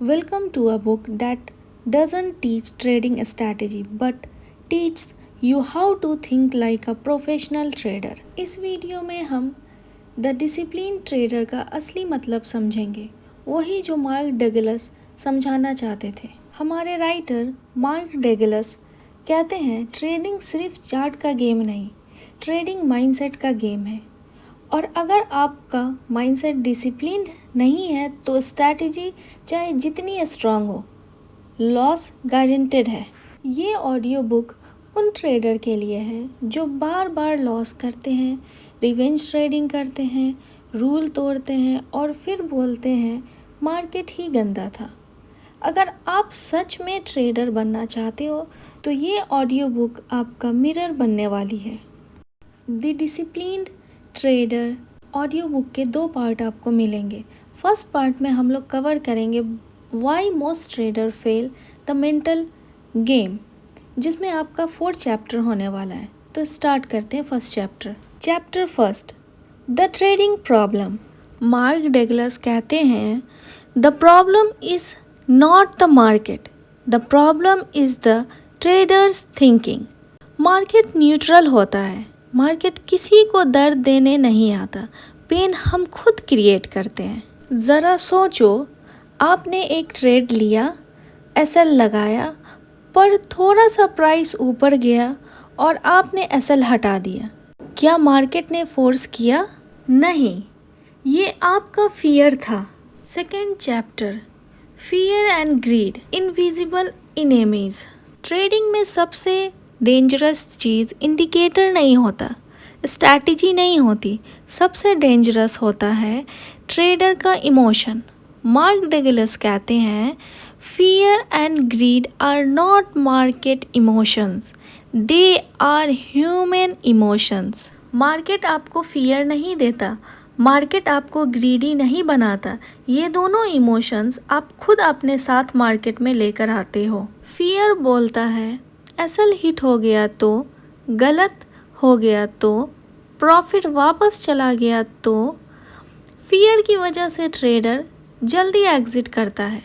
Welcome to a book that doesn't teach trading strategy but teaches you how to think like a professional trader. इस video में हम the discipline trader का असली मतलब समझेंगे, वही जो मार्क डगलस समझाना चाहते थे। हमारे राइटर मार्क डगलस कहते हैं ट्रेडिंग सिर्फ चार्ट का गेम नहीं, ट्रेडिंग माइंडसेट का गेम है। और अगर आपका माइंडसेट डिसिप्लिन्ड नहीं है तो स्ट्रैटेजी चाहे जितनी स्ट्रांग हो, लॉस गारंटेड है। ये ऑडियो बुक उन ट्रेडर के लिए है जो बार बार लॉस करते हैं, रिवेंज ट्रेडिंग करते हैं, रूल तोड़ते हैं और फिर बोलते हैं मार्केट ही गंदा था। अगर आप सच में ट्रेडर बनना चाहते हो तो ये ऑडियो बुक आपका मिरर बनने वाली है। The disciplined trader audio book के 2 पार्ट आपको मिलेंगे। फर्स्ट पार्ट में हम लोग कवर करेंगे why most trader fail the mental game, जिसमें आपका 4th चैप्टर होने वाला है। तो स्टार्ट करते हैं first chapter. Chapter first, the trading problem. Mark Douglas कहते हैं the problem is not the market, the problem is the traders thinking. Market neutral होता है, मार्केट किसी को दर्द देने नहीं आता, पेन हम खुद क्रिएट करते हैं। ज़रा सोचो, आपने एक ट्रेड लिया, एसएल लगाया, पर थोड़ा सा प्राइस ऊपर गया और आपने एसएल हटा दिया। क्या मार्केट ने फोर्स किया? नहीं, ये आपका फियर था। Second chapter, fear and grid, invisible enemies. Trading में सबसे डेंजरस चीज़ इंडिकेटर नहीं होता, स्ट्रैटेजी नहीं होती, सबसे डेंजरस होता है ट्रेडर का इमोशन। मार्क डगलस कहते हैं fear and greed are not market emotions, they are human emotions. Market आपको फियर नहीं देता, मार्केट आपको ग्रीडी नहीं बनाता, ये दोनों इमोशंस आप खुद अपने साथ मार्केट में लेकर आते हो। फियर बोलता है एसएल हिट हो गया तो, गलत हो गया तो, प्रॉफिट वापस चला गया तो। फियर की वजह से ट्रेडर जल्दी एग्जिट करता है,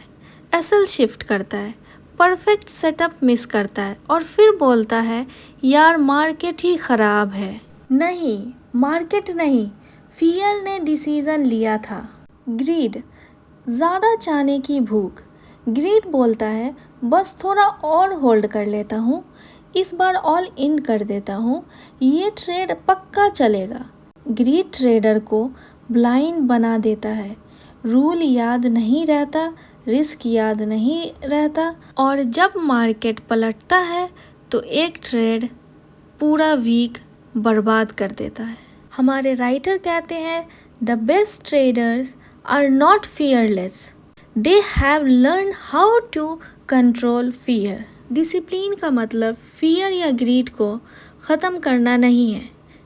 एसएल शिफ्ट करता है, परफेक्ट सेटअप मिस करता है और फिर बोलता है यार मार्केट ही ख़राब है। नहीं, मार्केट नहीं, फियर ने डिसीज़न लिया था। ग्रीड, ज़्यादा चाहने की भूख। ग्रीड बोलता है बस थोड़ा और होल्ड कर लेता हूँ, इस बार ऑल इन कर देता हूँ, ये ट्रेड पक्का चलेगा। ग्रीड ट्रेडर को ब्लाइंड बना देता है, रूल याद नहीं रहता, रिस्क याद नहीं रहता और जब मार्केट पलटता है तो एक ट्रेड पूरा वीक बर्बाद कर देता है। हमारे राइटर कहते हैं the best traders are not fearless, they have learn how to control fear. Discipline का मतलब फियर या ग्रीड को ख़त्म करना नहीं है,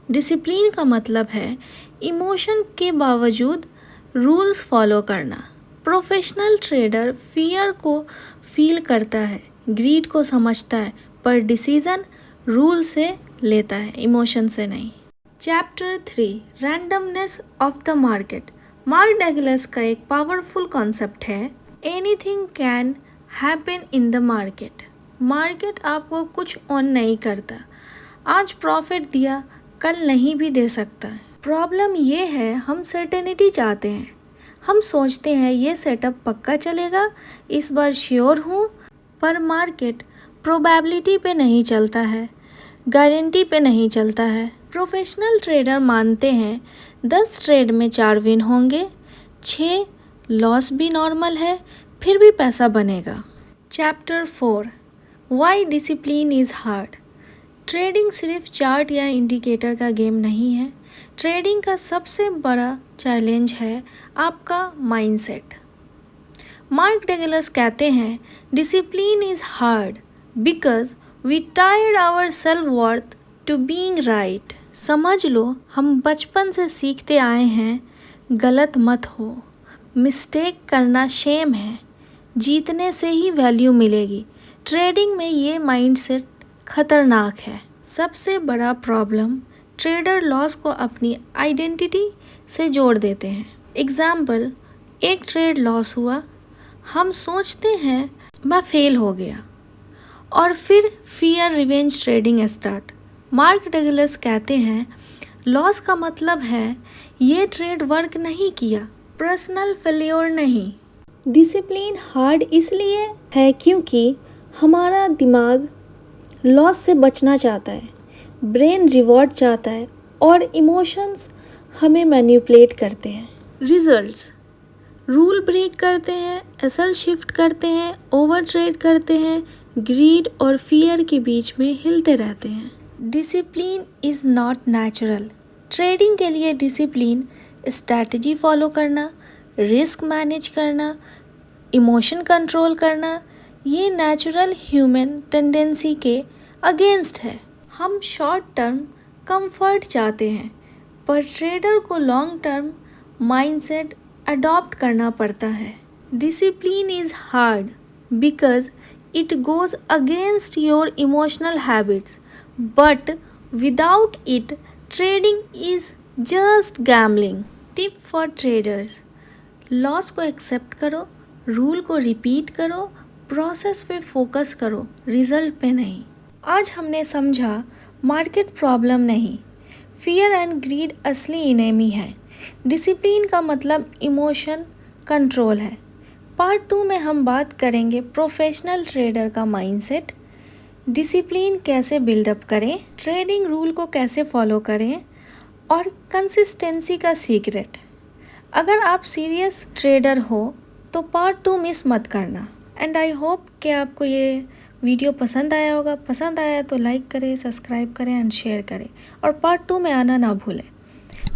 डिसिप्लिन का मतलब है इमोशन के बावजूद रूल्स फॉलो करना। प्रोफेशनल ट्रेडर फियर को फील करता है, ग्रीड को समझता है, पर डिसीज़न रूल से लेता है, इमोशन से नहीं। Chapter 3, randomness of the market. Mark Douglas का एक पावरफुल कॉन्सेप्ट है anything can happen in the market. Market आपको कुछ ऑन नहीं करता, आज प्रॉफिट दिया कल नहीं भी दे सकता है। प्रॉब्लम ये है हम सर्टेनिटी चाहते हैं, हम सोचते हैं ये सेटअप पक्का चलेगा, इस बार श्योर हूँ, पर मार्केट प्रोबेबिलिटी पे नहीं चलता है, गारंटी पे नहीं चलता है। प्रोफेशनल ट्रेडर मानते हैं 10 ट्रेड में 4 विन होंगे, 6 लॉस भी नॉर्मल है, फिर भी पैसा बनेगा। Chapter 4, why discipline is hard. Trading सिर्फ चार्ट या इंडिकेटर का गेम नहीं है, ट्रेडिंग का सबसे बड़ा चैलेंज है आपका माइंडसेट। मार्क डगलस कहते हैं discipline is hard because we tired our self worth to being right. समझ लो हम बचपन से सीखते आए हैं गलत मत हो, मिस्टेक करना शेम है, जीतने से ही वैल्यू मिलेगी। ट्रेडिंग में ये माइंडसेट खतरनाक है। सबसे बड़ा प्रॉब्लम ट्रेडर लॉस को अपनी आइडेंटिटी से जोड़ देते हैं। एग्जाम्पल, एक ट्रेड लॉस हुआ, हम सोचते हैं मैं फेल हो गया और फिर fear revenge trading start. Mark Douglas कहते हैं लॉस का मतलब है ये ट्रेड वर्क नहीं किया, पर्सनल फेल्योर नहीं। डिसिप्लिन हार्ड इसलिए है क्योंकि हमारा दिमाग लॉस से बचना चाहता है, ब्रेन रिवॉर्ड चाहता है और इमोशंस हमें मैनिपुलेट करते हैं। रिजल्ट्स रूल ब्रेक करते हैं, एसल शिफ्ट करते हैं, ओवर ट्रेड करते हैं, ग्रीड और फियर के बीच में हिलते रहते हैं। Discipline is not natural. Trading के लिए डिसिप्लिन स्ट्रैटेजी फॉलो करना, रिस्क मैनेज करना, इमोशन कंट्रोल करना, ये नेचुरल ह्यूमन टेंडेंसी के अगेंस्ट है। हम शॉर्ट टर्म कंफर्ट चाहते हैं, पर ट्रेडर को लॉन्ग टर्म माइंडसेट अडॉप्ट करना पड़ता है। Discipline is hard because it goes against your emotional habits, but without it trading is just gambling. Tip for traders, loss को एक्सेप्ट करो, रूल को रिपीट करो, प्रोसेस पे फोकस करो, रिजल्ट पे नहीं। आज हमने समझा मार्केट प्रॉब्लम नहीं, फियर एंड ग्रीड असली इनेमी है। डिसिप्लिन का मतलब इमोशन कंट्रोल है। पार्ट 2 में हम बात करेंगे प्रोफेशनल ट्रेडर का माइंडसेट, डिसिप्लिन कैसे बिल्डअप करें, ट्रेडिंग रूल को कैसे फॉलो करें और कंसिस्टेंसी का सीक्रेट। अगर आप सीरियस ट्रेडर हो तो पार्ट 2 मिस मत करना। एंड आई होप कि आपको ये वीडियो पसंद आया होगा। पसंद आया तो लाइक करें, सब्सक्राइब करें एंड शेयर करें और पार्ट 2 में आना ना भूलें।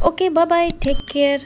Okay, bye bye, take care.